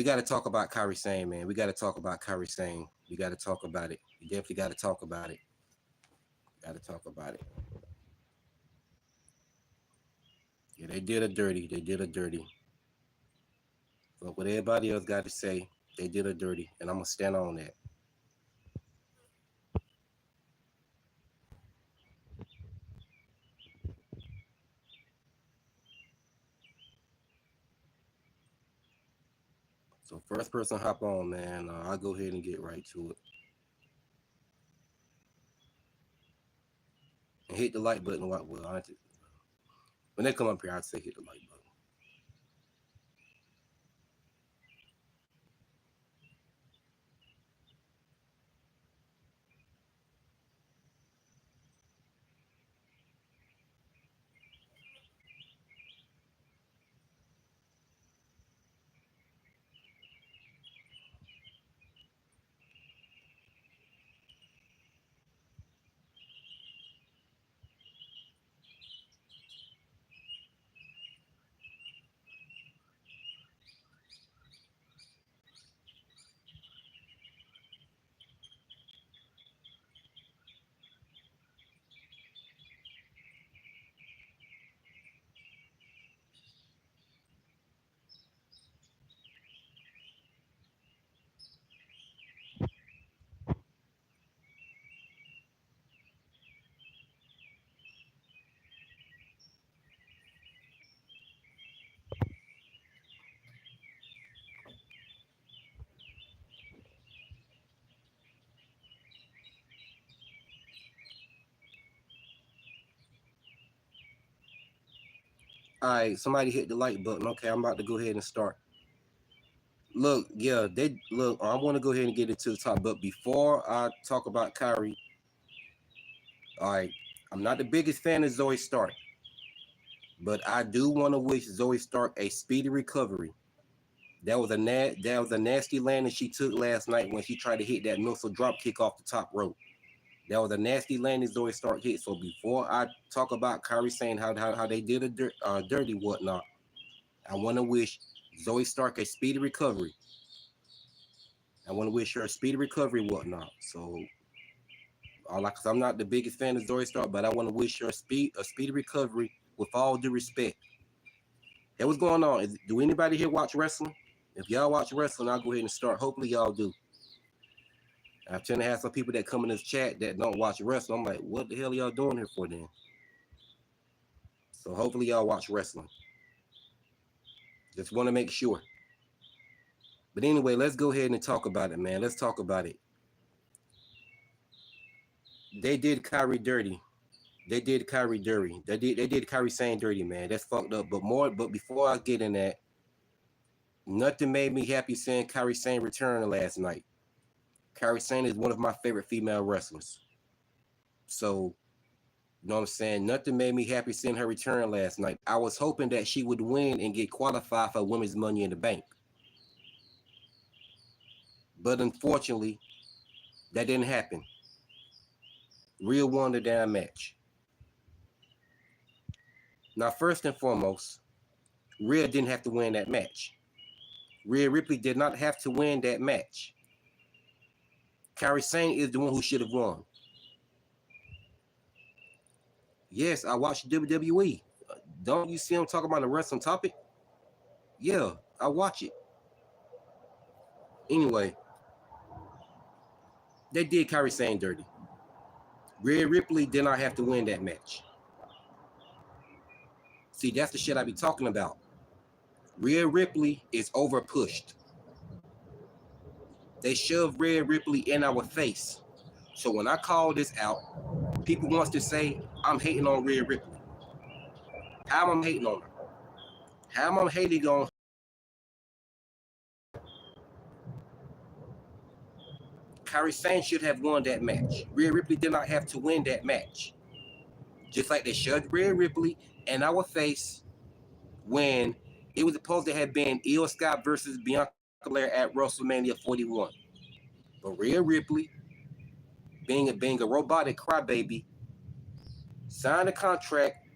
We got to talk about Kairi Sane, man. We got to talk about Kairi Sane. We got to talk about it. We definitely got to talk about it. Got to talk about it. Yeah, they did her dirty. They did her dirty. But what everybody else got to say, they did her dirty, and I'm gonna stand on that. So first person hop on, man. I'll go ahead and get right to it. And hit the like button. Well, when they come up here, I'd say hit the like button. All right, somebody hit the like button. Okay, I'm about to go ahead and start. Look, yeah, they look. I want to go ahead and get into the top, but before I talk about Kairi, all right, I'm not the biggest fan of Zoe Stark, but I do want to wish Zoe Stark a speedy recovery. That was a nasty landing she took last night when she tried to hit that missile drop kick off the top rope. That was a nasty landing Zoe Stark hit. So before I talk about Kairi saying how they did a dirty whatnot, I want to wish Zoe Stark a speedy recovery. I want to wish her a speedy recovery whatnot. So cause I'm not the biggest fan of Zoe Stark, but I want to wish her a speedy recovery with all due respect. Hey, what's going on? Do anybody here watch wrestling? If y'all watch wrestling, I'll go ahead and start. Hopefully y'all do. I tend to have some people that come in this chat that don't watch wrestling. I'm like, what the hell are y'all doing here for then? So hopefully y'all watch wrestling. Just want to make sure. But anyway, let's go ahead and talk about it, man. Let's talk about it. They did Kairi dirty. They did Kairi dirty. They did Kairi Sane dirty, man. That's fucked up. But before I get in that, nothing made me happy seeing Kairi Sane return last night. Kairi Sane is one of my favorite female wrestlers. So, you know what I'm saying? Nothing made me happy seeing her return last night. I was hoping that she would win and get qualified for Women's Money in the Bank. But unfortunately, that didn't happen. Rhea won the damn match. Now, first and foremost, Rhea didn't have to win that match. Rhea Ripley did not have to win that match. Kairi Sane is the one who should have won. Yes, I watched WWE. Don't you see him talking about the wrestling topic? Yeah, I watch it. Anyway, they did Kairi Sane dirty. Rhea Ripley did not have to win that match. See, that's the shit I be talking about. Rhea Ripley is over pushed. They shoved Rhea Ripley in our face. So when I call this out, people wants to say I'm hating on Rhea Ripley. How am I hating on her? How am I hating on her? Kairi Sane should have won that match. Rhea Ripley did not have to win that match. Just like they shoved Rhea Ripley in our face when it was supposed to have been Io Scott versus Bianca Belair at WrestleMania 41. But Rhea Ripley, being a robotic crybaby, signed a contract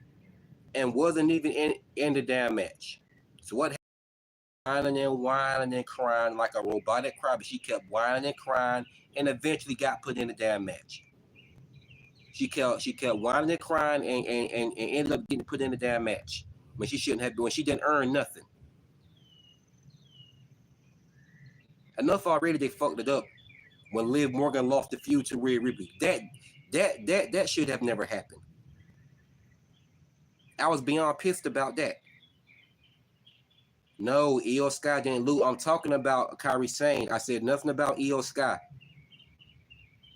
and wasn't even in the damn match. So what whining and whining and crying like a robotic cry, but she kept whining and crying and eventually got put in the damn match. She kept whining and crying and ended up getting put in the damn match when she shouldn't have been, when she didn't earn nothing. Enough already, they fucked it up when Liv Morgan lost the feud to Rhea Ripley. That should have never happened. I was beyond pissed about that. No, Io Sky didn't lose. I'm talking about Kairi Sane. I said nothing about Io Sky.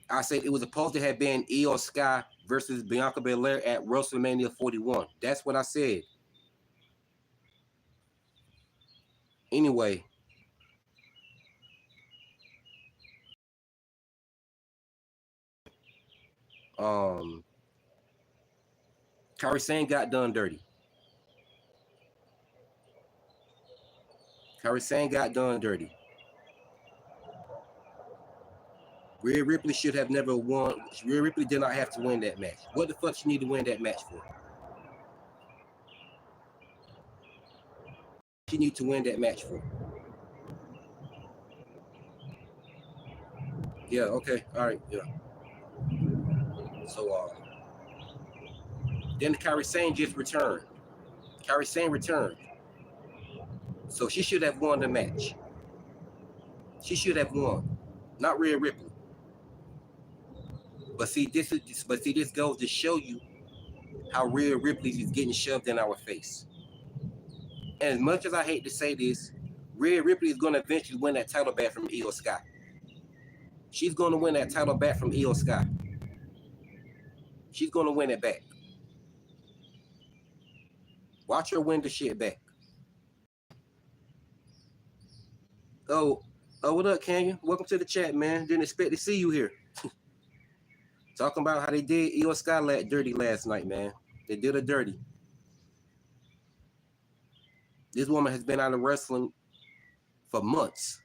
I said it was supposed to have been Io Sky versus Bianca Belair at WrestleMania 41. That's what I said. Anyway. Kairi Sane got done dirty. Kairi Sane got done dirty. Rhea Ripley should have never won. Rhea Ripley did not have to win that match. What the fuck she need to win that match for? She need to win that match for. Yeah, okay, all right, yeah. So then Kairi Sane just returned. Kairi Sane returned. So she should have won the match. She should have won, not Rhea Ripley. But see, this goes to show you how Rhea Ripley is getting shoved in our face. And as much as I hate to say this, Rhea Ripley is going to eventually win that title back from Io Sky. She's going to win that title back from Io Sky. She's going to win it back. Watch her win the shit back. Oh, what up, Canyon? Welcome to the chat, man. Didn't expect to see you here. Talking about how they did Io Sky dirty last night, man. They did her dirty. This woman has been out of wrestling for months.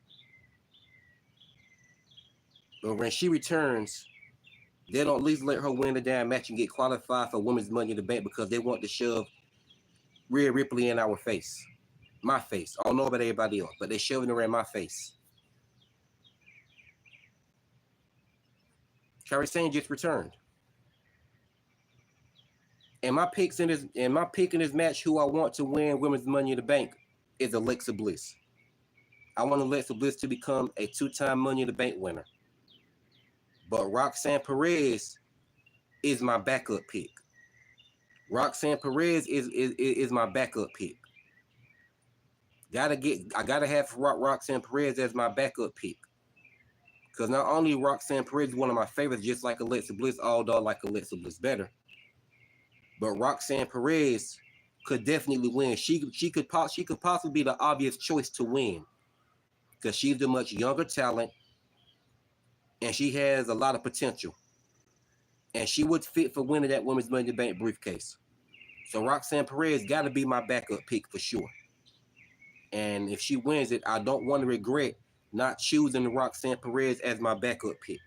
But when she returns, they don't at least let her win the damn match and get qualified for Women's Money in the Bank because they want to shove Rhea Ripley in our face. My face. I don't know about everybody else, but they're shoving her in my face. Kairi Sane just returned. And my pick in this match, who I want to win Women's Money in the Bank, is Alexa Bliss. I want Alexa Bliss to become a 2-time Money in the Bank winner. But Roxanne Perez is my backup pick. Roxanne Perez is my backup pick. I gotta have Roxanne Perez as my backup pick. Because not only Roxanne Perez is one of my favorites, just like Alexa Bliss, although I like Alexa Bliss better. But Roxanne Perez could definitely win. She could possibly be the obvious choice to win. Because she's a much younger talent. And she has a lot of potential. And she would fit for winning that Women's Money in the Bank briefcase. So Roxanne Perez got to be my backup pick for sure. And if she wins it, I don't want to regret not choosing Roxanne Perez as my backup pick.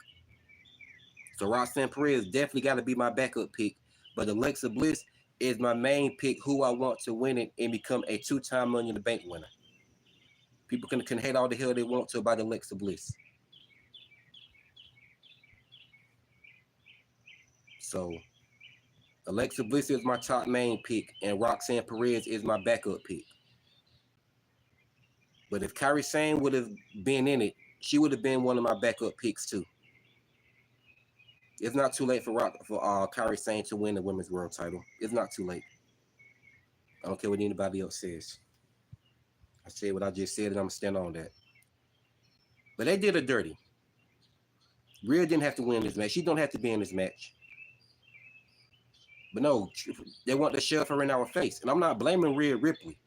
So Roxanne Perez definitely got to be my backup pick. But Alexa Bliss is my main pick, who I want to win it and become a 2-time Money in the Bank winner. People can hate all the hell they want to about Alexa Bliss. So Alexa Bliss is my top main pick, and Roxanne Perez is my backup pick. But if Kairi Sane would have been in it, she would have been one of my backup picks too. It's not too late for Kairi Sane to win the Women's World Title. It's not too late. I don't care what anybody else says. I said what I just said, and I'm going to stand on that. But they did her dirty. Rhea didn't have to win this match. She don't have to be in this match. But no, they want to shove her in our face. And I'm not blaming Rhea Ripley.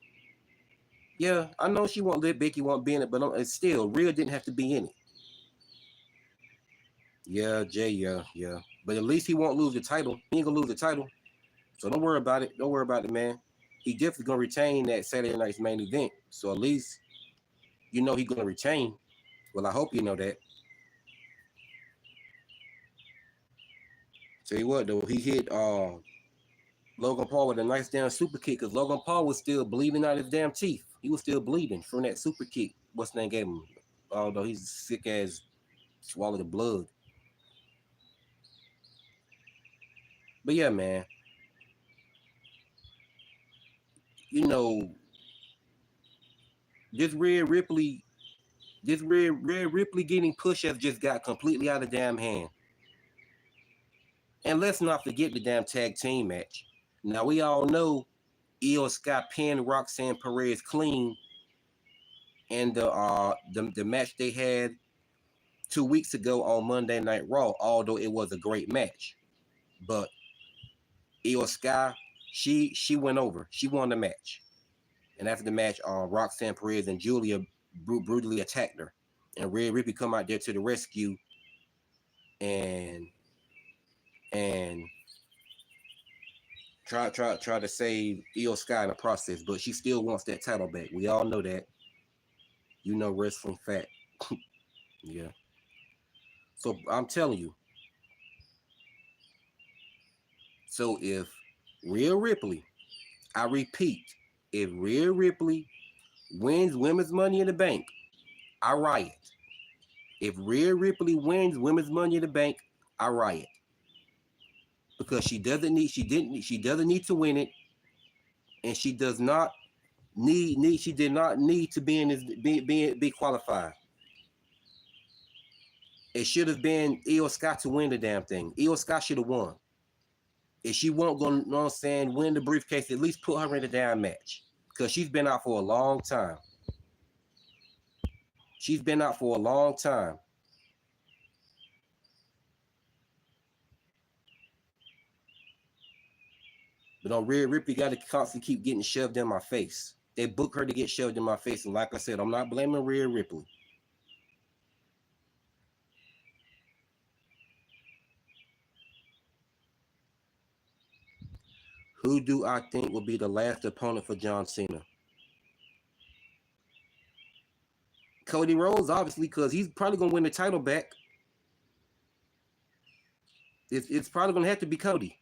Yeah, I know she won't let Becky won't be in it, but still, Rhea didn't have to be in it. Yeah, Jay, yeah. But at least he won't lose the title. He ain't going to lose the title. So don't worry about it. Don't worry about it, man. He definitely going to retain that Saturday night's main event. So at least you know he's going to retain. Well, I hope you know that. Tell you what, though, he hit Logan Paul with a nice damn super kick because Logan Paul was still bleeding out his damn teeth. He was still bleeding from that super kick. What's the name gave him? Although he's sick as swallowed the blood. But yeah, man. You know, this Rhea Ripley, this Rhea Ripley getting pushed has just got completely out of damn hand. And let's not forget the damn tag team match. Now we all know Io Sky pinned Roxanne Perez clean in the match they had 2 weeks ago on Monday Night Raw, although it was a great match. But Io Sky, she went over. She won the match. And after the match, Roxanne Perez and Julia brutally attacked her. And Rhea Ripley come out there to the rescue and and try to save Io Sky in the process, but she still wants that title back. We all know that. You know wrestling fact. Yeah. So I'm telling you. So if Rhea Ripley, I repeat, if Rhea Ripley wins Women's Money in the Bank, I riot. If Rhea Ripley wins Women's Money in the Bank, I riot. Because she doesn't need to win it, and she does not she did not need to be in this be qualified. It should have been Io Sky to win the damn thing. Io Sky should have won. If she won't go, you know what I'm saying, win the briefcase, at least put her in the damn match. Because she's been out for a long time. She's been out for a long time. But on Rhea Ripley got to constantly keep getting shoved in my face. They book her to get shoved in my face. And like I said, I'm not blaming Rhea Ripley. Who do I think will be the last opponent for John Cena? Cody Rhodes, obviously, because he's probably going to win the title back. It's probably going to have to be Cody.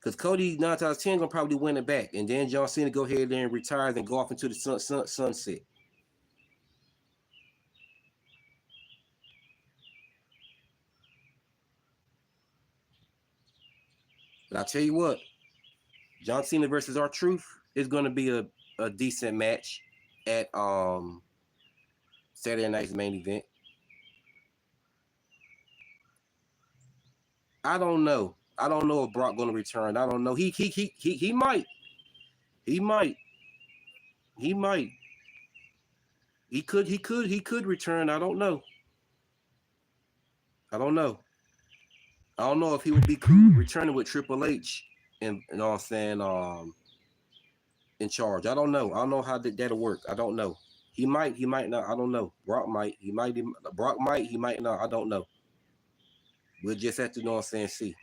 Because Cody, 9 times out of 10, going to probably win it back. And then John Cena go ahead and retire and go off into the sunset. But I'll tell you what, John Cena versus R-Truth is going to be a decent match at Saturday night's main event. I don't know. I don't know if Brock going to return. I don't know. He might. He might. He might. He could return. I don't know. I don't know. I don't know if he would be cool returning with Triple H and you know what I'm saying, in charge. I don't know. I don't know how that'll work. I don't know. He might not. I don't know. Brock might. He might not. I don't know. We'll just have to know what I'm saying, see.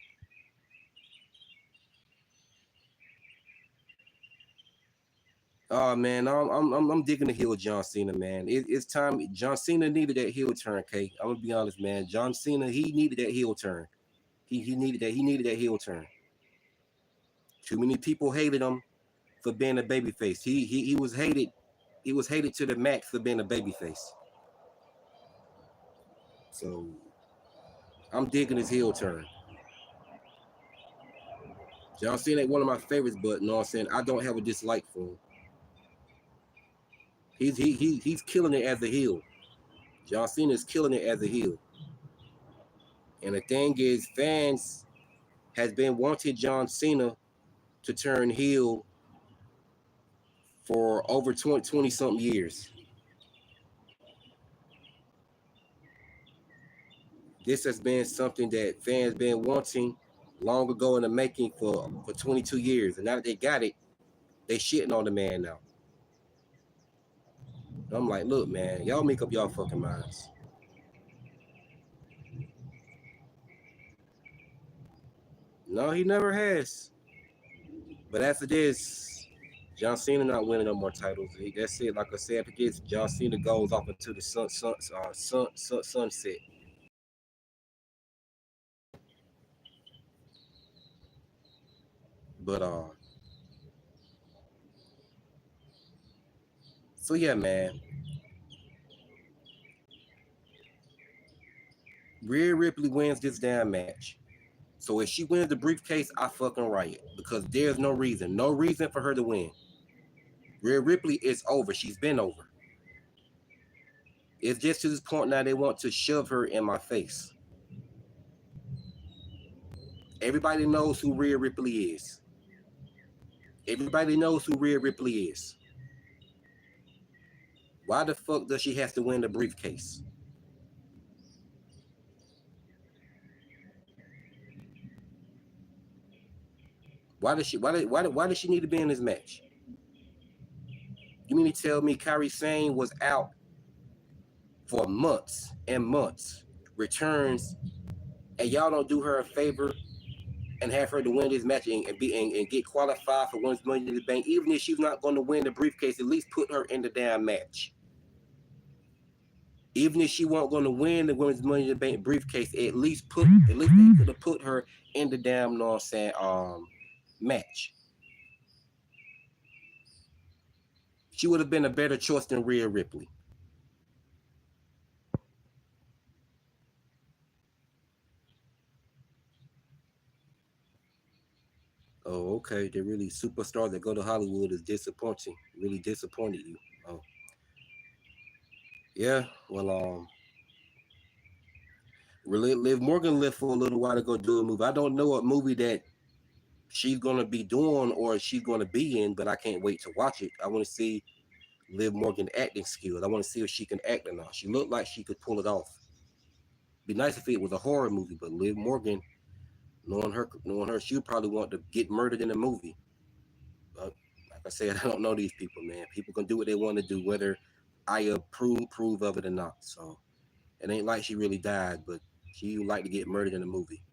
Oh man, I'm digging the heel of John Cena, man. It's time. John Cena needed that heel turn, K. I'm gonna be honest, man. John Cena, he needed that heel turn. He needed that. He needed that heel turn. Too many people hated him for being a babyface. He was hated. He was hated to the max for being a babyface. So I'm digging his heel turn. John Cena ain't one of my favorites, but you know what I'm saying, I don't have a dislike for him. He's killing it as a heel. John Cena is killing it as a heel. And the thing is, fans has been wanting John Cena to turn heel for over 20 something years. This has been something that fans been wanting long ago in the making for 22 years. And now that they got it, they shitting on the man now. And I'm like, look, man, y'all make up y'all fucking minds. No, he never has. But as it is, John Cena not winning no more titles. That's it. Like I said, because John Cena goes off into the sunset. But So yeah, man. Rhea Ripley wins this damn match. So if she wins the briefcase, I fucking riot because there's no reason for her to win. Rhea Ripley is over. She's been over. It's just to this point now they want to shove her in my face. Everybody knows who Rhea Ripley is. Everybody knows who Rhea Ripley is. Why the fuck does she have to win the briefcase? Why does she need to be in this match? You mean to tell me Kairi Sane was out for months and months, returns, and y'all don't do her a favor and have her to win this match and get qualified for Women's Money in the Bank, even if she's not going to win the briefcase, at least put her in the damn match. Even if she wasn't going to win the Women's Money in the Bank briefcase, at least they could have put her in the damn, you know what I'm saying, match. She would have been a better choice than Rhea Ripley. Oh, okay. They're really superstars that go to Hollywood is disappointing. Really disappointed you. Oh, yeah. Well, Liv Morgan left for a little while to go do a movie. I don't know what movie that she's gonna be doing or she's gonna be in, but I can't wait to watch it. I want to see Liv Morgan acting skills. I want to see if she can act or not. She looked like she could pull it off. Be nice if it was a horror movie, but Liv Morgan, knowing her, she would probably want to get murdered in a movie. But like I said, I don't know these people, man. People can do what they want to do, whether I approve of it or not. So it ain't like she really died, but she would like to get murdered in a movie.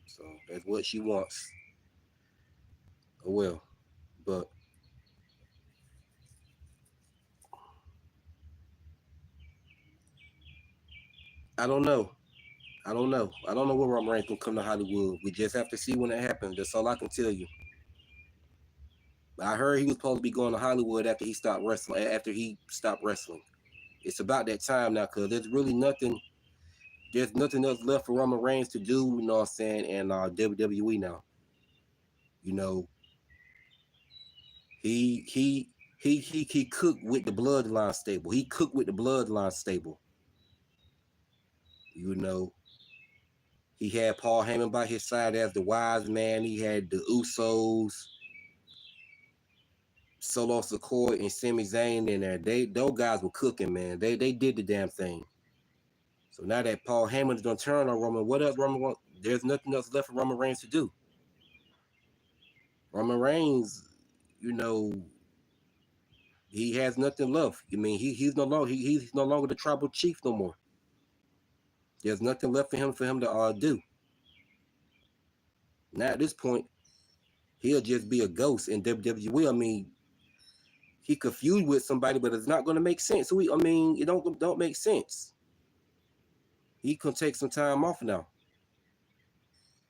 So that's what she wants. Oh well, but I don't know. I don't know. I don't know when Roman Reigns gonna come to Hollywood. We just have to see when it happens. That's all I can tell you. I heard he was supposed to be going to Hollywood after he stopped wrestling. After he stopped wrestling, it's about that time now because there's really nothing. There's nothing else left for Roman Reigns to do. You know what I'm saying? And WWE now. You know, he cooked with the Bloodline stable. He cooked with the Bloodline stable. You know, he had Paul Heyman by his side as the wise man. He had the Usos, Solo Sikoa, and Sami Zayn in there. Those guys were cooking, man. They did the damn thing. So now that Paul Heyman's gonna turn on Roman, what else Roman want? There's nothing else left for Roman Reigns to do. Roman Reigns, you know, he has nothing left. I mean, he's no longer the tribal chief no more. There's nothing left for him to do. Now at this point, he'll just be a ghost in WWE. I mean, he could feud with somebody, but it's not going to make sense. So it don't make sense. He can take some time off now.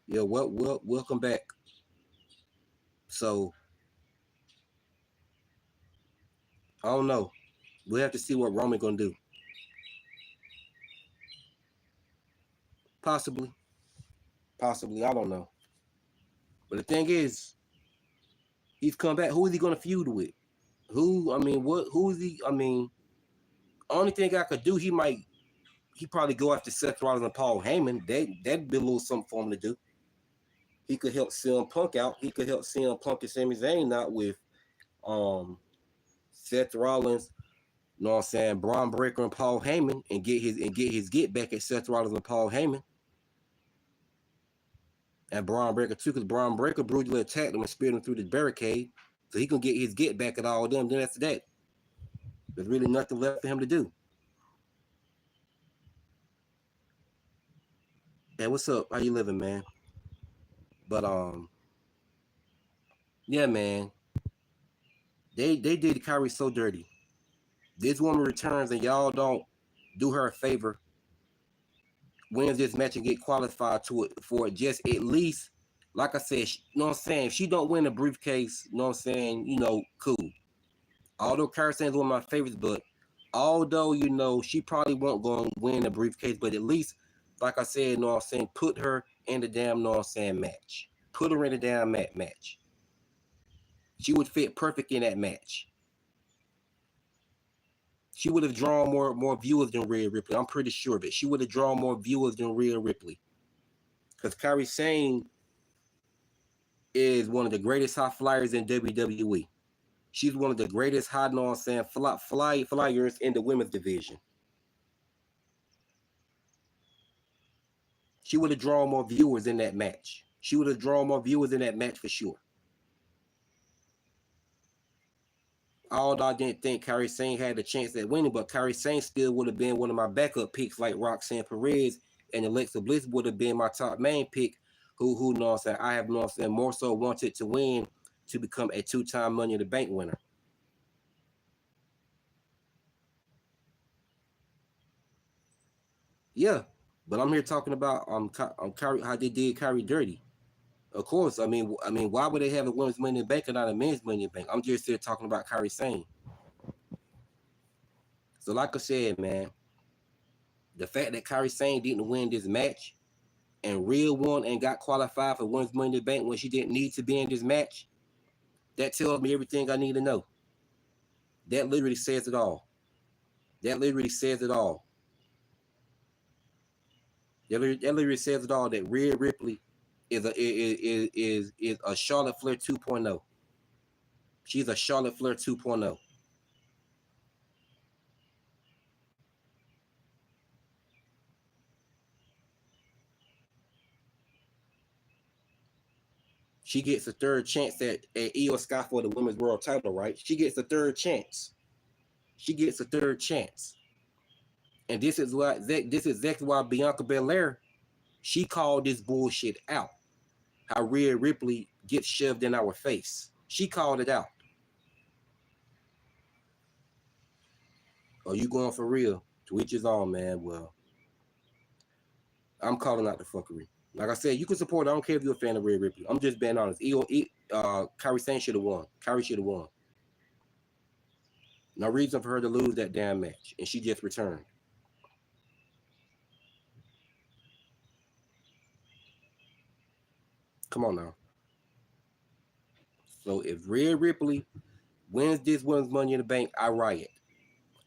Yeah, welcome back. So I don't know. We have to see what Roman gonna do. Possibly, I don't know. But the thing is, he's come back. Who is he gonna feud with? Who? I mean, what? Who is he? I mean, only thing I could do, he probably go after Seth Rollins and Paul Heyman. That'd be a little something for him to do. He could help CM Punk out. He could help CM Punk and Sami Zayn out with Seth Rollins, you know what I'm saying, Braun Breaker and Paul Heyman and get his get back at Seth Rollins and Paul Heyman. And Braun Breaker too, because Braun Breaker brutally attacked him and speared him through the barricade. So he can get his get back at all of them. Then after that, there's really nothing left for him to do. Hey, what's up? How you living, man? But yeah, man. They did Kairi so dirty. This woman returns and y'all don't do her a favor, wins this match and get qualified to it for it. Just at least, like I said, you know what I'm saying? If she don't win the briefcase, you know what I'm saying? You know, cool. Although Kairi Sane is one of my favorites, but although she probably won't go and win the briefcase, but at least, like I said, you know what I'm saying, put her in the damn, you know what I'm saying, match. Put her in the damn match. She would fit perfect in that match. She would have drawn more viewers than Rhea Ripley. I'm pretty sure of it. She would have drawn more viewers than Rhea Ripley. Because Kairi Sane is one of the greatest high flyers in WWE. She's one of the greatest high, you know what I'm saying, flyers in the women's division. She would have drawn more viewers in that match. She would have drawn more viewers in that match for sure. Although I didn't think Kairi Sane had a chance at winning, but Kairi Sane still would have been one of my backup picks, like Roxanne Perez and Alexa Bliss would have been my top main pick. Who know what I'm saying? I have, know what I'm saying, more so wanted to win to become a 2-time Money in the Bank winner. Yeah, but I'm here talking about Kairi, how they did Kairi dirty. Of course, I mean, why would they have a women's Money in the Bank and not a men's Money in the Bank? I'm just here talking about Kairi Sane. So, like I said, man, the fact that Kairi Sane didn't win this match and Rhea won and got qualified for women's Money in the Bank when she didn't need to be in this match, that tells me everything I need to know. That literally says it all. That literally says it all. That literally says it all. That Rhea Ripley is a Charlotte Flair 2.0. She's a Charlotte Flair 2.0. She gets a third chance at Io Sky for the women's world title, right? She gets a third chance. She gets a third chance. And this is exactly why Bianca Belair, she called this bullshit out. How Rhea Ripley gets shoved in our face. She called it out. Are you going for real? To each his own, man. Well, I'm calling out the fuckery. Like I said, you can support. I don't care if you're a fan of Rhea Ripley. I'm just being honest. Kairi Sane should have won. Kairi should have won. No reason for her to lose that damn match, and she just returned. Come on now. So if Rhea Ripley wins this one's Money in the Bank, I riot.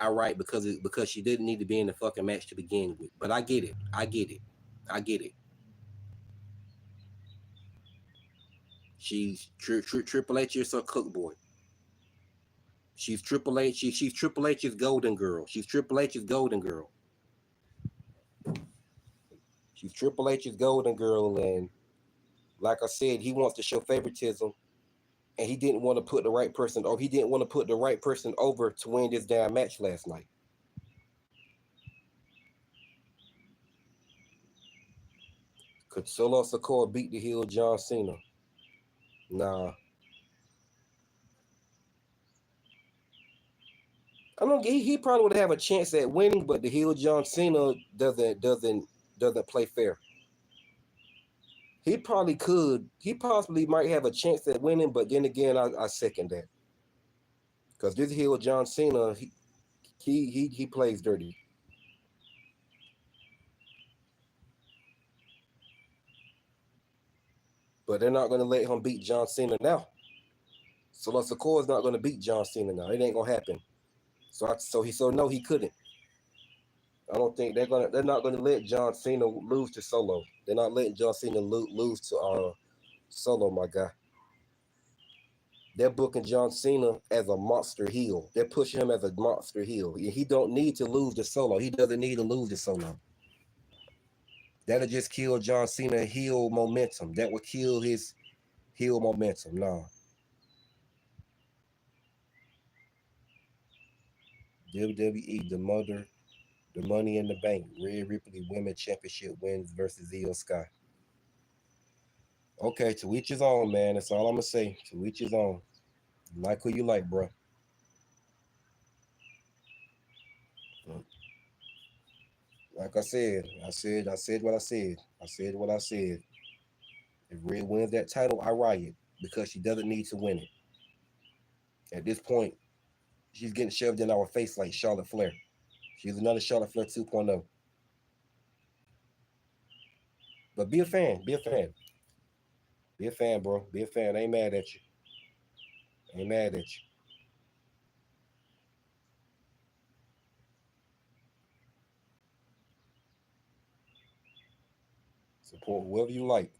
I riot because she didn't need to be in the fucking match to begin with. But I get it. I get it. I get it. She's Triple H is her cook boy. She's Triple H. She's Triple H's golden girl. She's Triple H's golden girl. She's Triple H's golden girl, and like I said, he wants to show favoritism, and he didn't want to put the right person, or he didn't want to put the right person over to win this damn match last night. Could Solo Sikoa beat the heel John Cena? Nah. I don't. He probably would have a chance at winning, but the heel John Cena doesn't play fair. He probably could. He possibly might have a chance at winning, but then again, I second that because this heel John Cena, he plays dirty. But they're not going to let him beat John Cena now. So Sikoa is not going to beat John Cena now. It ain't going to happen. So no, he couldn't. I don't think they're not gonna let John Cena lose to Solo. They're not letting John Cena lose to Solo, my guy. They're booking John Cena as a monster heel. They're pushing him as a monster heel. He don't need to lose to Solo. He doesn't need to lose to Solo. That'll just kill John Cena heel momentum. That would kill his heel momentum. No. WWE, the Money in the Bank, Rhea Ripley Women Championship wins versus Io Sky. Okay, to each his own, man. That's all I'm gonna say. To each his own. You like who you like, bro. Like I said what I said. I said what I said. If Rhea wins that title, I riot because she doesn't need to win it. At this point, She's getting shoved in our face like Charlotte Flair. She's another Charlotte Flair 2.0. But be a fan. Be a fan. Be a fan, bro. Be a fan. I ain't mad at you. I ain't mad at you. Support whoever you like.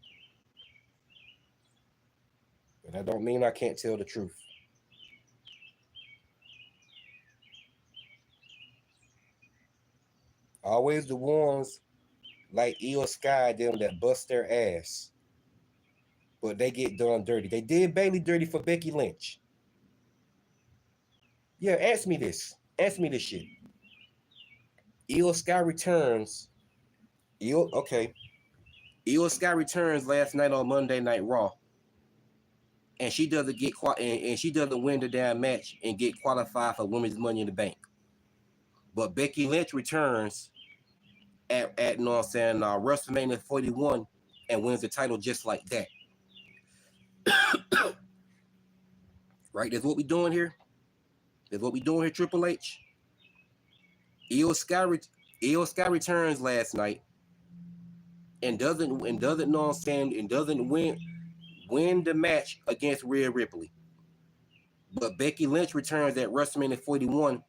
But that don't mean I can't tell the truth. Always the ones like Io Sky them that bust their ass. But they get done dirty. They did Bailey dirty for Becky Lynch. Yeah, ask me this. Ask me this shit. Io Sky returns. Okay. Io Sky returns last night on Monday Night Raw. And she doesn't get and she doesn't win the damn match and get qualified for Women's Money in the Bank. But Becky Lynch returns at you know what I'm saying, WrestleMania 41 and wins the title just like that. Right? That's what we doing here. That's what we doing here, Triple H. Io Sky returns last night and doesn't know what I'm saying, and doesn't win the match against Rhea Ripley. But Becky Lynch returns at WrestleMania 41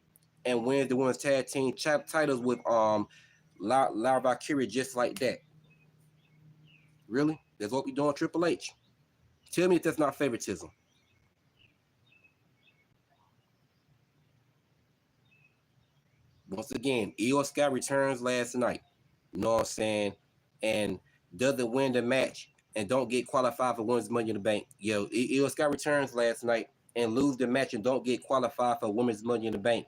and wins the women's tag team titles with Lara Valkyrie just like that. Really? That's what we doing, Triple H. Tell me if that's not favoritism. Once again, Io Sky returns last night. You know what I'm saying? And doesn't win the match and don't get qualified for Women's Money in the Bank. Yo, Io Sky returns last night and lose the match and don't get qualified for Women's Money in the Bank.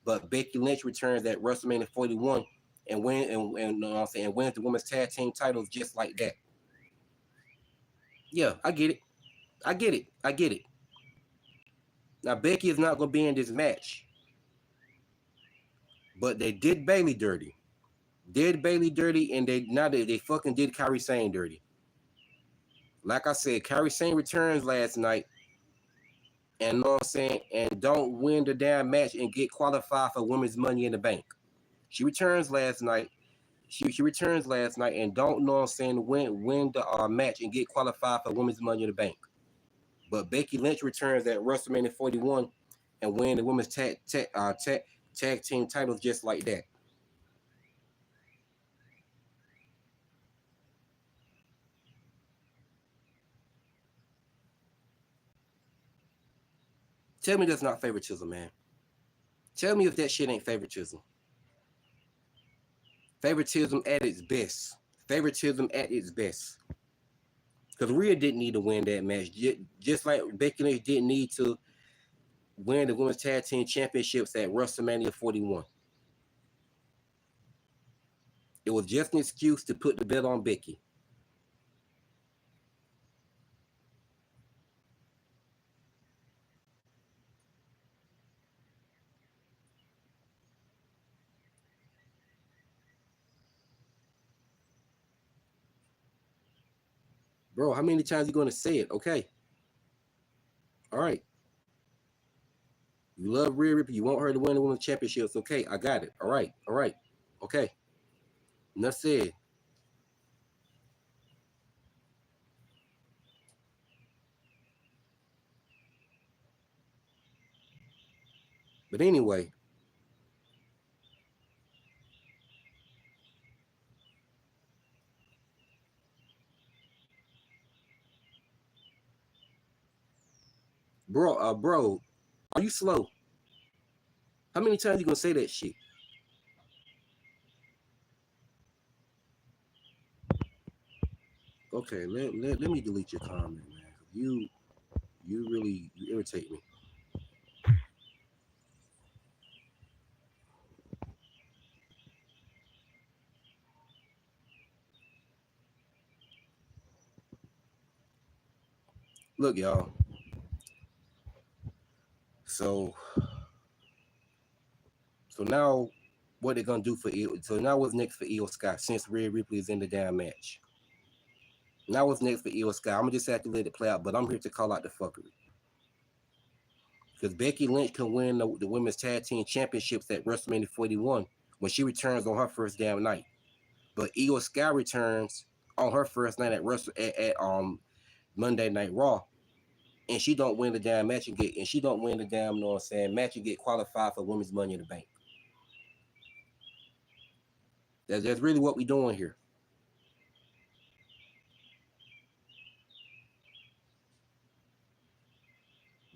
But Becky Lynch returns at WrestleMania 41 and wins the women's tag team titles just like that. Yeah, I get it. I get it. I get it. Now Becky is not gonna be in this match. But they did Bailey dirty. And they fucking did Kairi Sane dirty. Like I said, Kairi Sane returns last night and know what I'm saying, and don't win the damn match and get qualified for Women's Money in the Bank. She returns last night. She returns last night and don't know what I'm saying, win the match and get qualified for Women's Money in the Bank. But Becky Lynch returns at WrestleMania 41 and win the women's tag team titles just like that. Tell me that's not favoritism, man. Tell me if that shit ain't favoritism. Favoritism at its best. Favoritism at its best. Because Rhea didn't need to win that match. Just like Becky Lynch didn't need to win the Women's Tag Team Championships at WrestleMania 41. It was just an excuse to put the belt on Becky. Bro, how many times are you going to say it? Okay. All right. You love Rhea Ripley. You want her to win the Women's Championships. Okay, I got it. All right. All right. Okay. Enough said. But anyway, bro, are you slow? How many times you gonna say that shit? Okay, let me delete your comment, man. You really irritate me. Look, y'all. So now what they gonna do for Io? So now what's next for Io Sky since Rhea Ripley is in the damn match? Now what's next for Io Sky? I'm gonna just have to let it play out, but I'm here to call out the fuckery. because Becky Lynch can win the women's tag team championships at WrestleMania 41 when she returns on her first damn night. But Io Sky returns on her first night at Monday Night Raw, and she don't win the damn match and she don't win the damn, you know what I'm saying, match and get qualified for Women's Money in the Bank. That's really what we doing here.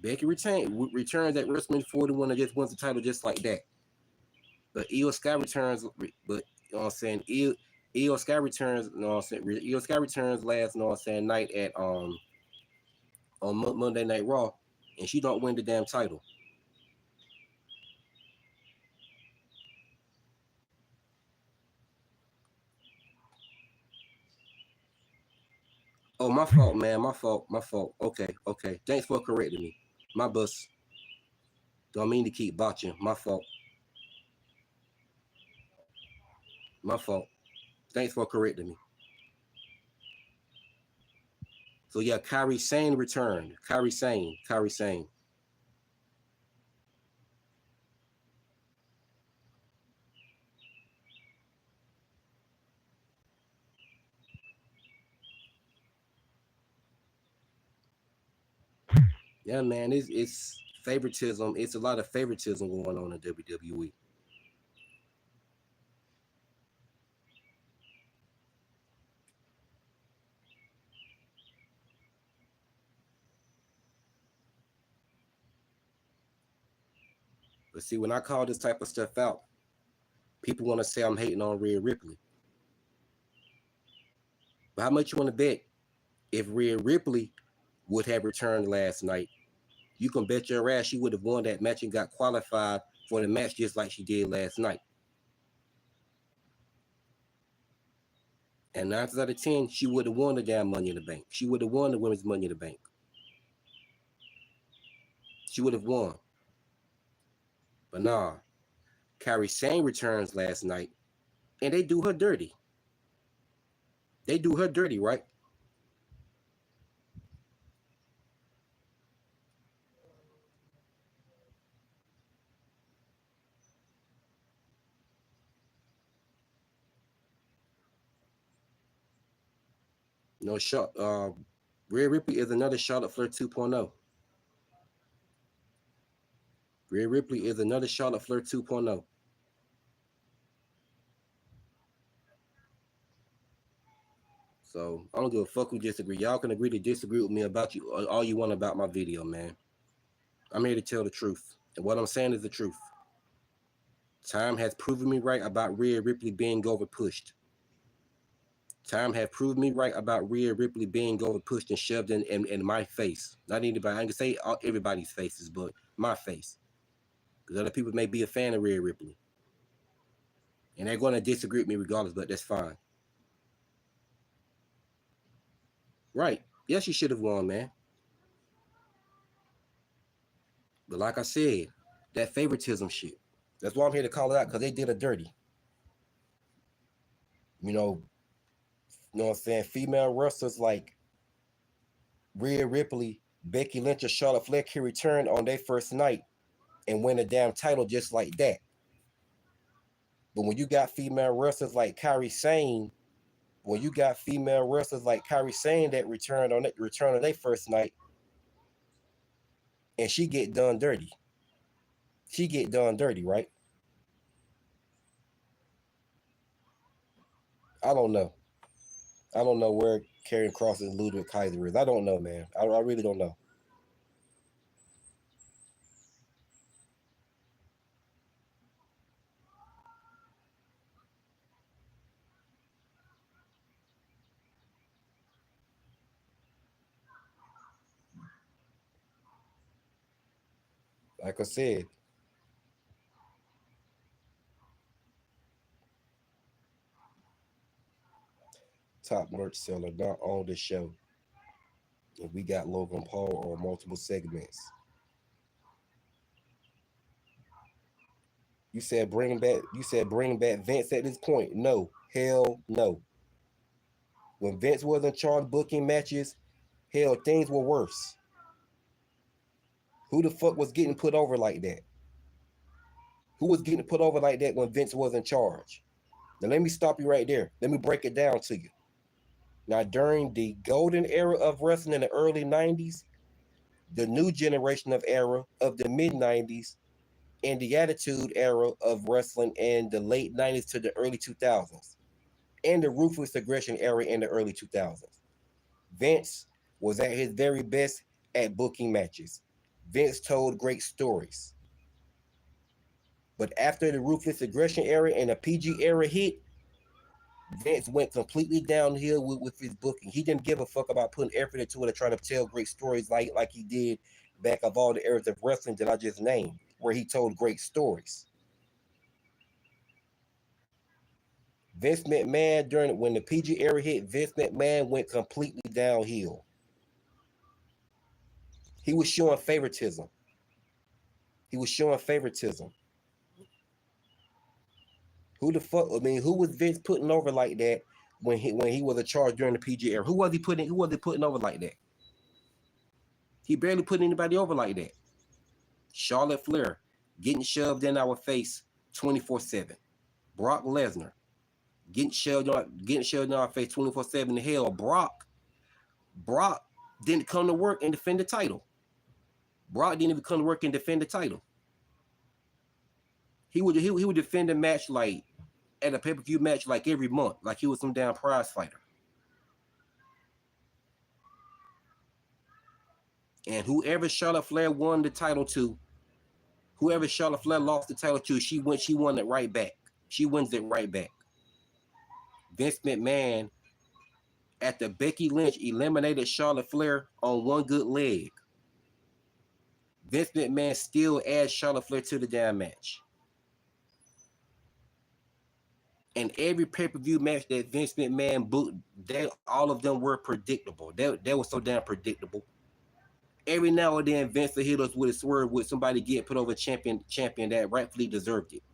Becky returns at WrestleMania 41 and just wins the title just like that. But Io Sky returns, but you know what I'm saying, Io Sky returns, you know what I'm saying, Io Sky returns last, you know what I'm saying, night at on Monday Night Raw, and she don't win the damn title. Oh, my fault, man. My fault. My fault. Okay, okay. Thanks for correcting me. My bus. Don't mean to keep botching. My fault. My fault. Thanks for correcting me. So yeah, Kairi Sane returned. Kairi Sane. Kairi Sane. Yeah, man. It's favoritism. It's a lot of favoritism going on in WWE. But see, when I call this type of stuff out, people want to say I'm hating on Rhea Ripley. But how much you want to bet if Rhea Ripley would have returned last night? You can bet your ass she would have won that match and got qualified for the match just like she did last night. And 9 out of 10, she would have won the damn Money in the Bank. She would have won the Women's Money in the Bank. She would have won. But nah, Kairi Sane returns last night, and they do her dirty. They do her dirty, right? No shot. Rhea Ripley is another Charlotte Flair 2.0. Rhea Ripley is another Charlotte Flair 2.0. So I don't give a fuck who disagree. Y'all can agree to disagree with me about you all you want about my video, man. I'm here to tell the truth. And what I'm saying is the truth. Time has proven me right about Rhea Ripley being over pushed. Time has proven me right about Rhea Ripley being over pushed and shoved in my face. Not anybody. I can say everybody's faces, but my face. Because other people may be a fan of Rhea Ripley. And they're going to disagree with me regardless, but that's fine. Right. Yes, she should have won, man. But like I said, that favoritism shit. That's why I'm here to call it out, because they did a dirty. You know what I'm saying? Female wrestlers like Rhea Ripley, Becky Lynch, or Charlotte Flair can return on their first night and win a damn title just like that. But when you got female wrestlers like Kairi Sane, that return on their first night, and she get done dirty. She get done dirty, right? I don't know. I don't know where Karrion Kross and Ludwig Kaiser is. I don't know, man. I really don't know. Like I said, top merch seller, not on the show. And we got Logan Paul on multiple segments. You said bring back. You said bring back Vince at this point. No, hell no. When Vince was in charge booking matches, hell things were worse. Who the fuck was getting put over like that? Who was getting put over like that when Vince was in charge? Now let me stop you right there. Let me break it down to you. Now during the golden era of wrestling in the early 90s, the new generation of era of the mid 90s, and the attitude era of wrestling in the late 90s to the early 2000s, and the ruthless aggression era in the early 2000s. Vince was at his very best at booking matches. Vince told great stories. But after the ruthless aggression era and the PG era hit, Vince went completely downhill with his booking. He didn't give a fuck about putting effort into it or trying to tell great stories like he did back of all the eras of wrestling that I just named, where he told great stories. Vince McMahon, during when the PG era hit, Vince McMahon went completely downhill. He was showing favoritism. He was showing favoritism. Who the fuck? I mean, who was Vince putting over like that when he was in charge during the PG era? Who was he putting? Who was he putting over like that? He barely put anybody over like that. Charlotte Flair getting shoved in our face 24/7. Brock Lesnar getting shoved in our face 24/7. Hell, Brock didn't come to work and defend the title. Brock didn't even come to work and defend the title. He would defend a match like at a pay-per-view match like every month, like he was some damn prize fighter. And whoever Charlotte Flair won the title to, whoever Charlotte Flair lost the title to, she won it right back. She wins it right back. Vince McMahon, after Becky Lynch eliminated Charlotte Flair on one good leg, Vince McMahon still adds Charlotte Flair to the damn match. And every pay-per-view match that Vince McMahon booked, all of them were predictable. They were so damn predictable. Every now and then, Vince will hit us with a swerve with somebody get put over champion that rightfully deserved it.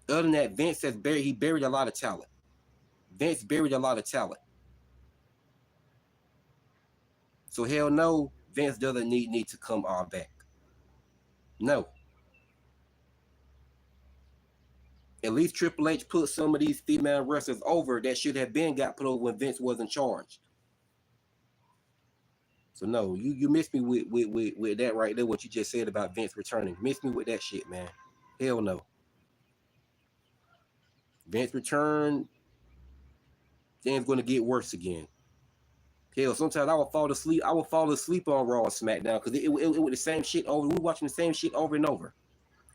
Other than that, Vince he buried a lot of talent. Vince buried a lot of talent. So hell no, Vince doesn't need to come all back. No. At least Triple H put some of these female wrestlers over that should have been got put over when Vince was in charge. So no, you missed me with that right there, what you just said about Vince returning. Missed me with that shit, man. Hell no. Vince returned, things gonna get worse again. Hell, sometimes I would fall asleep. I would fall asleep on Raw and SmackDown because it was the same shit over. We were watching the same shit over and over.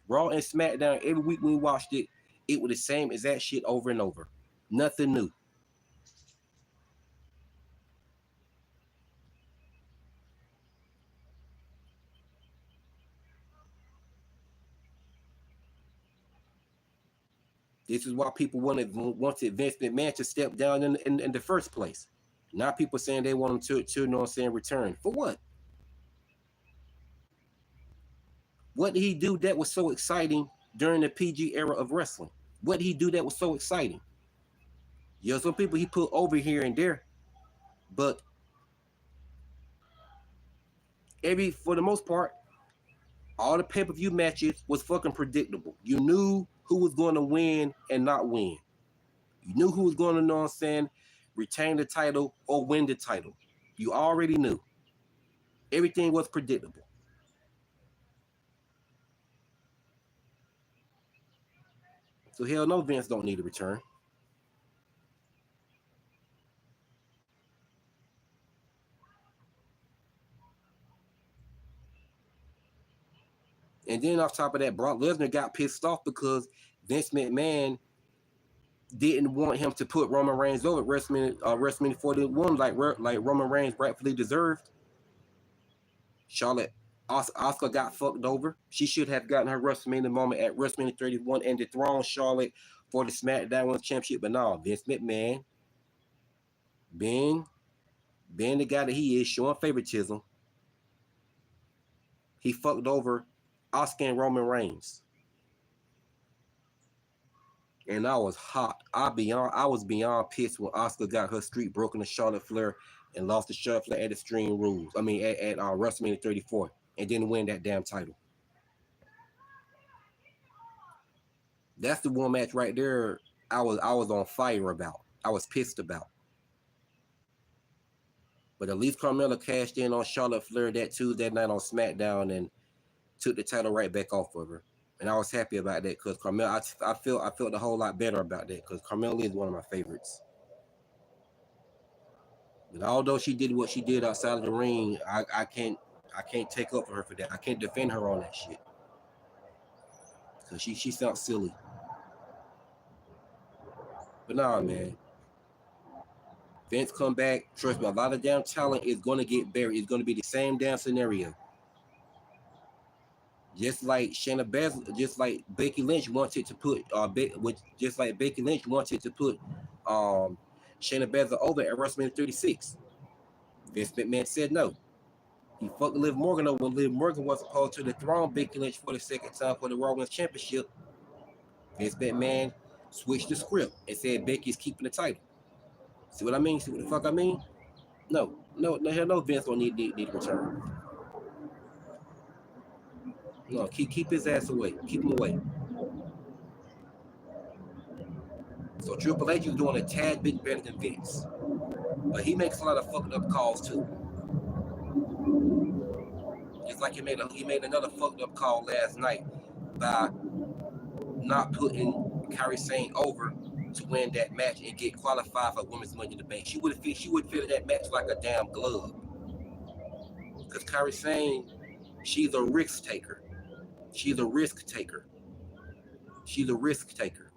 Raw and SmackDown, every week when we watched it, it was the same exact shit over and over. Nothing new. This is why people wanted Vince McMahon to step down in the first place. Now people saying they want him to you know what I'm saying, return. For what? What did he do that was so exciting during the PG era of wrestling? What did he do that was so exciting? Yeah, some people he put over here and there, but for the most part, all the pay-per-view matches was fucking predictable. You knew who was going to win and not win. You knew who was going to, know what I'm saying, retain the title or win the title. You already knew. Everything was predictable. So hell no, Vince don't need a return. And then off top of that, Brock Lesnar got pissed off because Vince McMahon didn't want him to put Roman Reigns over at WrestleMania 41 like Roman Reigns rightfully deserved. Charlotte Asuka got fucked over. She should have gotten her WrestleMania moment at WrestleMania 31 and dethroned Charlotte for the SmackDown Women's Championship. But no, Vince McMahon, being the guy that he is, showing favoritism, he fucked over Asuka and Roman Reigns. and I was hot. I was beyond pissed when Oscar got her streak broken to Charlotte Flair and lost to Charlotte Flair at Extreme Rules. I mean, at WrestleMania 34, and didn't win that damn title. That's the one match right there. I was on fire about. I was pissed about. But at least Carmella cashed in on Charlotte Flair that Tuesday night on SmackDown and took the title right back off of her. And I was happy about that because Carmella, I felt a whole lot better about that because Carmella is one of my favorites. But although she did what she did outside of the ring, I can't take up for her for that. I can't defend her on that shit because she sounds silly. But nah, man, Vince come back. Trust me, a lot of damn talent is gonna get buried. It's gonna be the same damn scenario. Just like Shayna Baszler, just like Becky Lynch wanted to put, just like Becky Lynch wanted to put, um, Shayna Baszler over at WrestleMania 36. Vince McMahon said no. He fucked Liv Morgan over when Liv Morgan was supposed to dethrone Becky Lynch for the second time for the Raw Women's Championship. Vince McMahon switched the script and said Becky's keeping the title. See what I mean? See what the fuck I mean? No, hell no. Vince don't need to return. No, keep his ass away. Keep him away. So Triple H is doing a tad bit better than Vince, but he makes a lot of fucked up calls too. Just like he made another fucked up call last night by not putting Kairi Sane over to win that match and get qualified for Women's Money in the Bank. She would fit that match like a damn glove. Because Kairi Sane, she's a risk taker. She's a risk taker. She's a risk taker.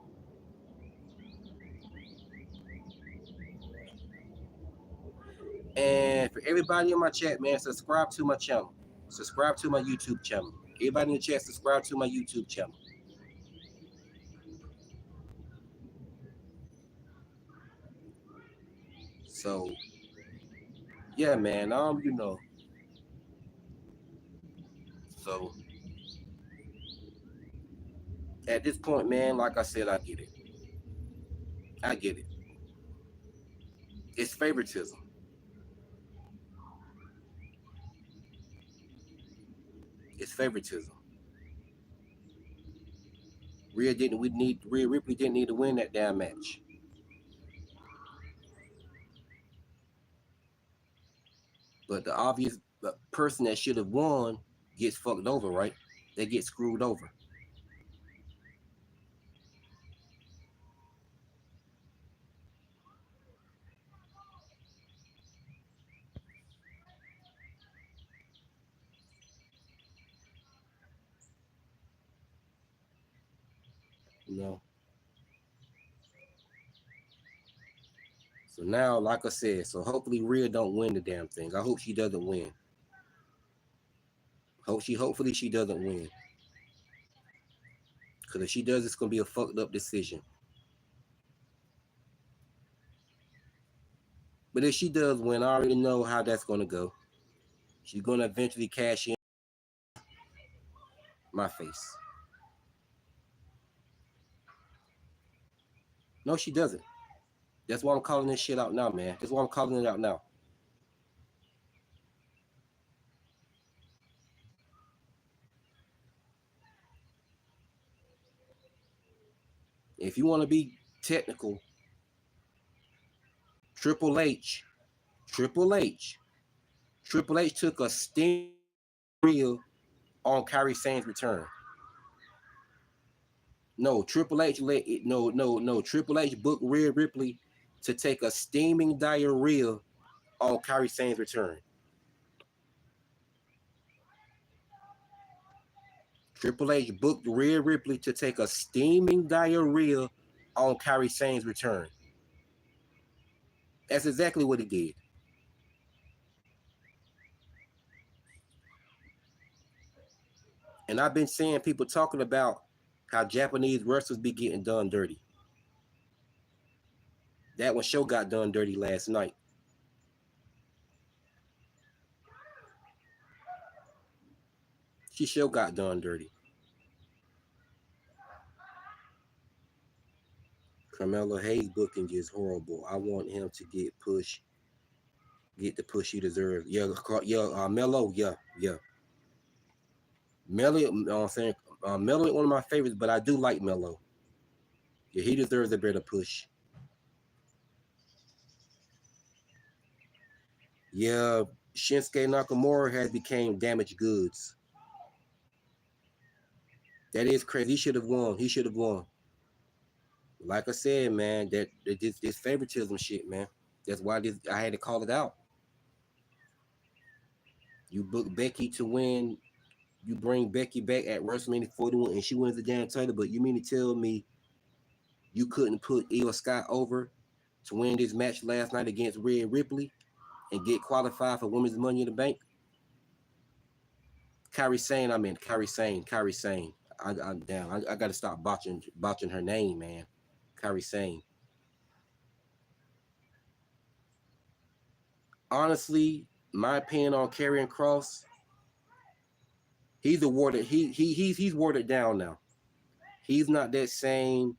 And for everybody in my chat, man, subscribe to my channel. Subscribe to my YouTube channel. Everybody in the chat, subscribe to my YouTube channel. So yeah, man. So at this point, man, like I said, I get it. I get it. It's favoritism. It's favoritism. Rhea Ripley didn't need to win that damn match. But the obvious person that should have won gets fucked over, right? They get screwed over. You know. So now, like I said, so hopefully Rhea don't win the damn thing. I hope she doesn't win. Hopefully she doesn't win. Because if she does, it's gonna be a fucked up decision. But if she does win, I already know how that's gonna go. She's gonna eventually cash in my face. No, she doesn't. That's why I'm calling this shit out now, man. That's why I'm calling it out now. If you want to be technical, Triple H, Triple H, Triple H took a sting reel on Kairi Sane's return. No, Triple H let it, no. Triple H booked Rhea Ripley to take a steaming diarrhea on Kairi Sane's return. Triple H booked Rhea Ripley to take a steaming diarrhea on Kairi Sane's return. That's exactly what he did. And I've been seeing people talking about how Japanese wrestlers be getting done dirty. That one show got done dirty last night. She show got done dirty. Carmelo Hayes booking is horrible. I want him to get the push he deserves. Melo, yeah. Melo, I'm saying Melo ain't one of my favorites, but I do like Melo. Yeah, he deserves a better push. Yeah, Shinsuke Nakamura has became damaged goods. That is crazy. He should have won. He should have won. Like I said, man, this favoritism shit, man. That's why I had to call it out. You book Becky to win. You bring Becky back at WrestleMania 41 and she wins the damn title. But you mean to tell me you couldn't put Io Scott over to win this match last night against Rhea Ripley and get qualified for Women's Money in the Bank? Kairi Sane. I'm down. I got to stop botching her name, man. Kairi Sane. Honestly, my opinion on Karrion Kross, he's awarded. He's watered down now. He's not that same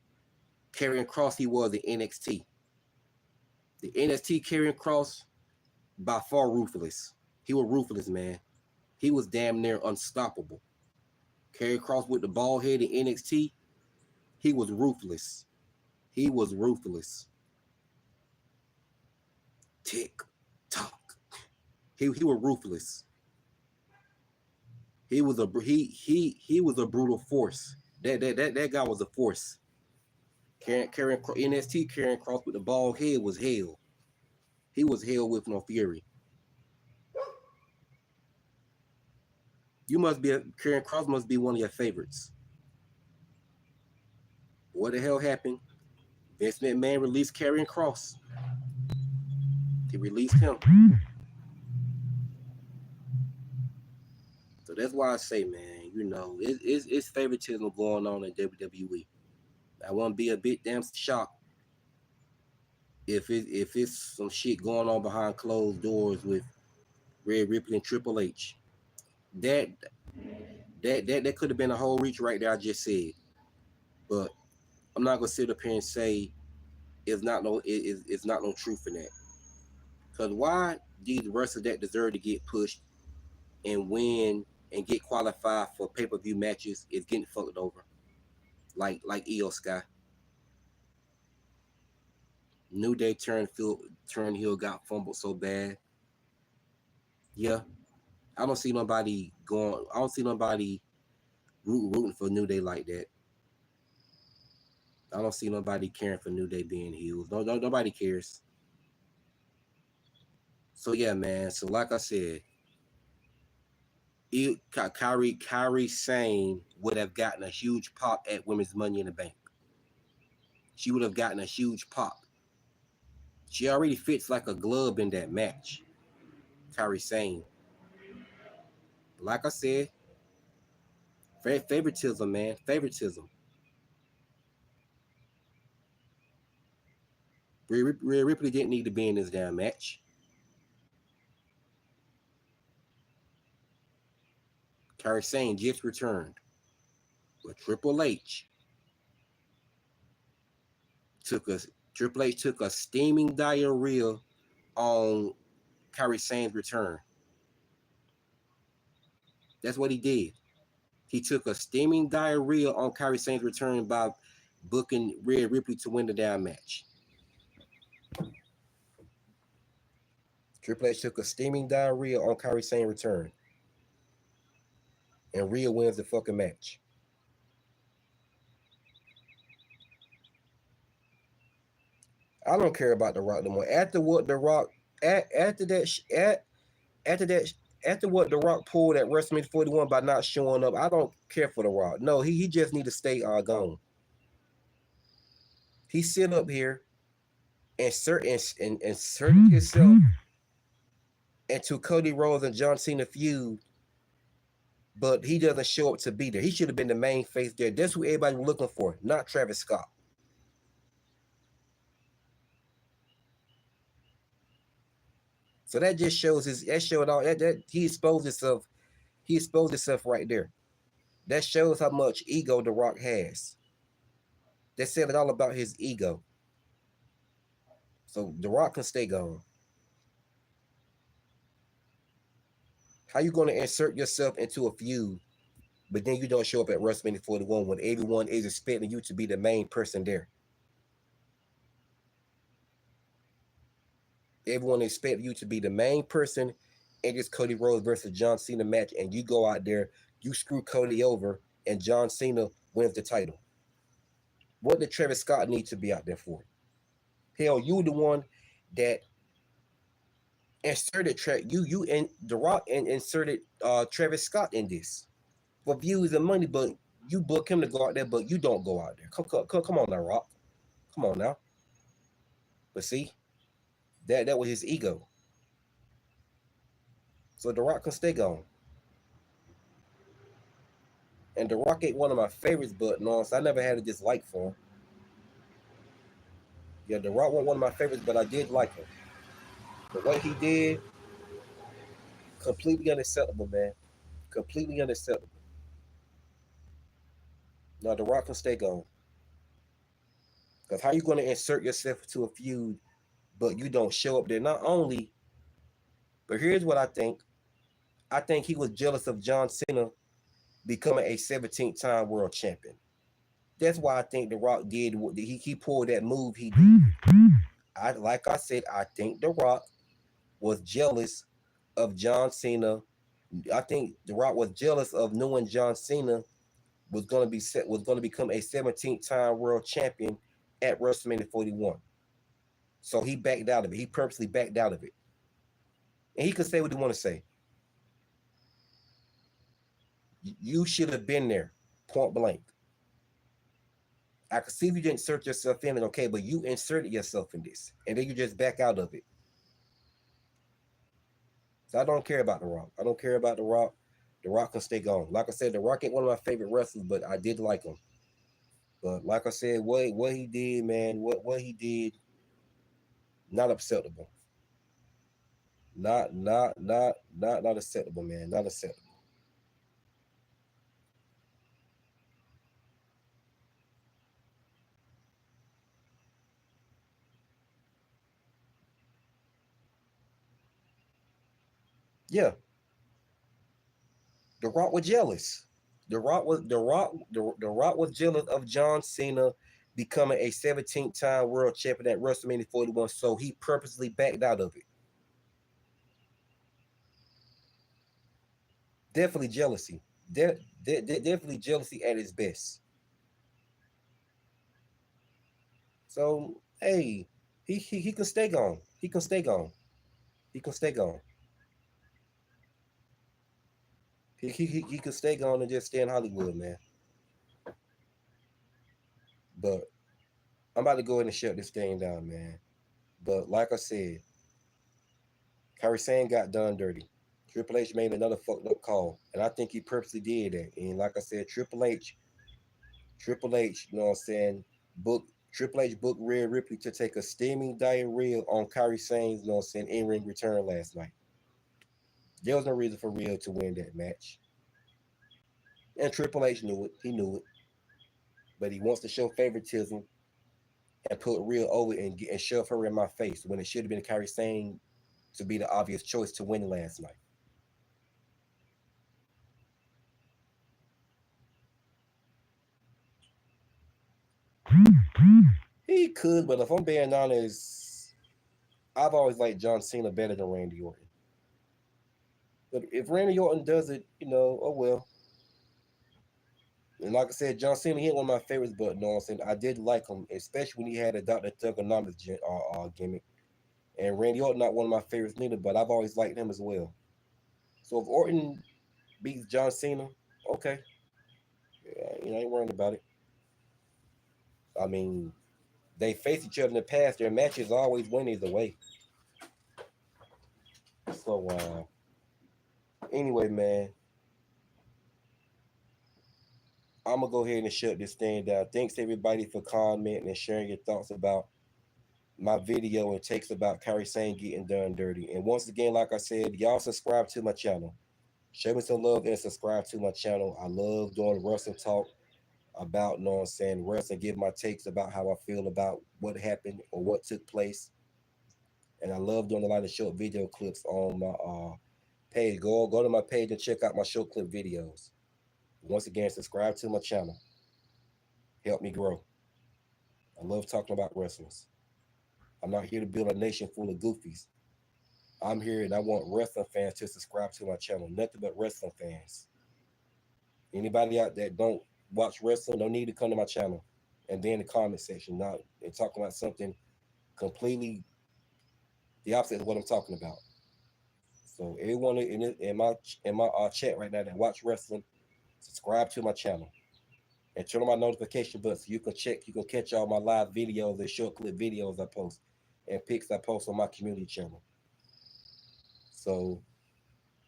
Karrion Kross he was in NXT. The NXT Karrion Kross, by far ruthless. He was ruthless, man. He was damn near unstoppable. Karrion Kross with the bald head in NXT, he was ruthless. He was ruthless. Tick tock. He was ruthless. He was a brutal force. That guy was a force. NXT Karrion Kross with the bald head was hell. He was hell with no fury. Karrion Kross must be one of your favorites. What the hell happened? Vince McMahon released Karrion Kross. He released him. So that's why I say, man, it's favoritism going on in WWE. I wouldn't be a bit damn shocked if it's some shit going on behind closed doors with Rhea Ripley and Triple H. That could have been a whole reach right there. I just said, but I'm not gonna sit up here and say it's not no truth in that. Cause why these wrestlers that deserve to get pushed and win and get qualified for pay-per-view matches is getting fucked over, like Io Sky. New Day turn heel got fumbled so bad. Yeah, I don't see nobody rooting for New Day like that. I don't see nobody caring for New Day being healed. Nobody cares. So yeah, man. So like I said, Kairi Sane would have gotten a huge pop at Women's Money in the Bank. She would have gotten a huge pop. She already fits like a glove in that match. Kairi Sane. Like I said, favoritism, man. Favoritism. Rhea Ripley didn't need to be in this damn match. Kairi Sane just returned. But Triple H took a steaming diarrhea on Kairi Sane's return. That's what he did. He took a steaming diarrhea on Kairi Sane's return by booking Rhea Ripley to win the damn match. Triple H took a steaming diarrhea on Kairi Sane's return. And Rhea wins the fucking match. I don't care about The Rock no more. After what The Rock after what The Rock pulled at WrestleMania 41 by not showing up, I don't care for The Rock. No, he just need to stay gone. He sit up here and inserted himself into Cody Rhodes and John Cena feud, but he doesn't show up to be there. He should have been the main face there. That's who everybody was looking for, not Travis Scott. So that just shows he exposed himself. He exposed himself right there. That shows how much ego The Rock has. That said it all about his ego. So The Rock can stay gone. How you gonna insert yourself into a feud, but then you don't show up at WrestleMania 41 when everyone is expecting you to be the main person there? Everyone expects you to be the main person in this Cody Rhodes versus John Cena match, and you go out there, you screw Cody over, and John Cena wins the title. What did Travis Scott need to be out there for? Hell, you the one that inserted you and The Rock and inserted Travis Scott in this for views and money, but you book him to go out there, but you don't go out there. Come on now, Rock. Come on now. But see, that was his ego. So The Rock can stay gone. And The Rock ain't one of my favorites, but no, so I never had a dislike for him. Yeah, The Rock wasn't one of my favorites, but I did like him. But what he did, completely unacceptable, man. Completely unacceptable. Now The Rock can stay gone. Because how you going to insert yourself into a feud, but you don't show up there? Not only, but here's what I think. I think he was jealous of John Cena becoming a 17th time world champion. That's why I think The Rock did what he pulled that move he did. Like I said, I think The Rock was jealous of John Cena. I think The Rock was jealous of knowing John Cena was going to become a 17th time world champion at WrestleMania 41. So he backed out of it. He purposely backed out of it. And he could say what he want to say. You should have been there, point blank. I could see if you didn't insert yourself in it, okay, but you inserted yourself in this, and then you just back out of it. So I don't care about The Rock. I don't care about The Rock. The Rock can stay gone. Like I said, The Rock ain't one of my favorite wrestlers, but I did like him. But like I said, what he did, man, what he did, not acceptable. Not acceptable, man. Not acceptable. Yeah, The Rock was jealous. The Rock was jealous of John Cena becoming a 17th time world champion at WrestleMania 41, so he purposely backed out of it. Definitely jealousy. Definitely jealousy at its best. So hey, he can stay gone. He can stay gone. He can stay gone. He can stay gone and just stay in Hollywood, man. But I'm about to go ahead and shut this thing down, man. But like I said, Kairi Sane got done dirty. Triple H made another fucked up call, and I think he purposely did that. And like I said, Triple H, you know what I'm saying, book Triple H booked Rhea Ripley to take a steaming diarrhea on Kairi Sane's, you know what I'm saying, in-ring return last night. There was no reason for Rhea to win that match. And Triple H knew it. He knew it. But he wants to show favoritism and put Rhea over and shove her in my face when it should have been Kairi Sane to be the obvious choice to win last night. He could, but if I'm being honest, I've always liked John Cena better than Randy Orton. But if Randy Orton does it, you know, oh well. And like I said, John Cena, he ain't one of my favorites, but no, I'm saying I did like him, especially when he had a Dr. Thugonomics gimmick. And Randy Orton, not one of my favorites neither, but I've always liked him as well. So if Orton beats John Cena, okay, yeah, you know, I ain't worrying about it. I mean, they faced each other in the past. Their matches always win either way. So anyway, man, I'm gonna go ahead and shut this thing down. Thanks everybody for commenting and sharing your thoughts about my video and takes about Kairi Sane getting done dirty. And once again, like I said, y'all subscribe to my channel. Show me some love and subscribe to my channel. I love doing wrestling talk about, you know what I'm saying, wrestling, give my takes about how I feel about what happened or what took place. and I love doing a lot of short video clips on my page. Go to my page and check out my short clip videos. Once again, subscribe to my channel. Help me grow. I love talking about wrestlers. I'm not here to build a nation full of goofies. I'm here and I want wrestling fans to subscribe to my channel. Nothing but wrestling fans. Anybody out there don't watch wrestling don't need to come to my channel and be in the comment section not and talk about something completely the opposite of what I'm talking about. So everyone in my chat right now that watch wrestling, subscribe to my channel and turn on my notification button so you can catch all my live videos and short clip videos I post and pics I post on my community channel. So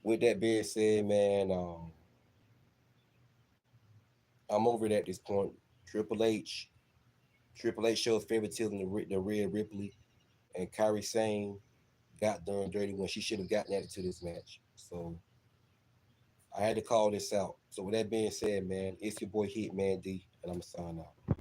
with that being said, man, I'm over it at this point. Triple H, Triple H shows favoritism to Rhea Ripley, and Kairi Sane got done dirty when she should have gotten added to this match. So I had to call this out. So with that being said, man, it's your boy Hitman D, and I'm signing out.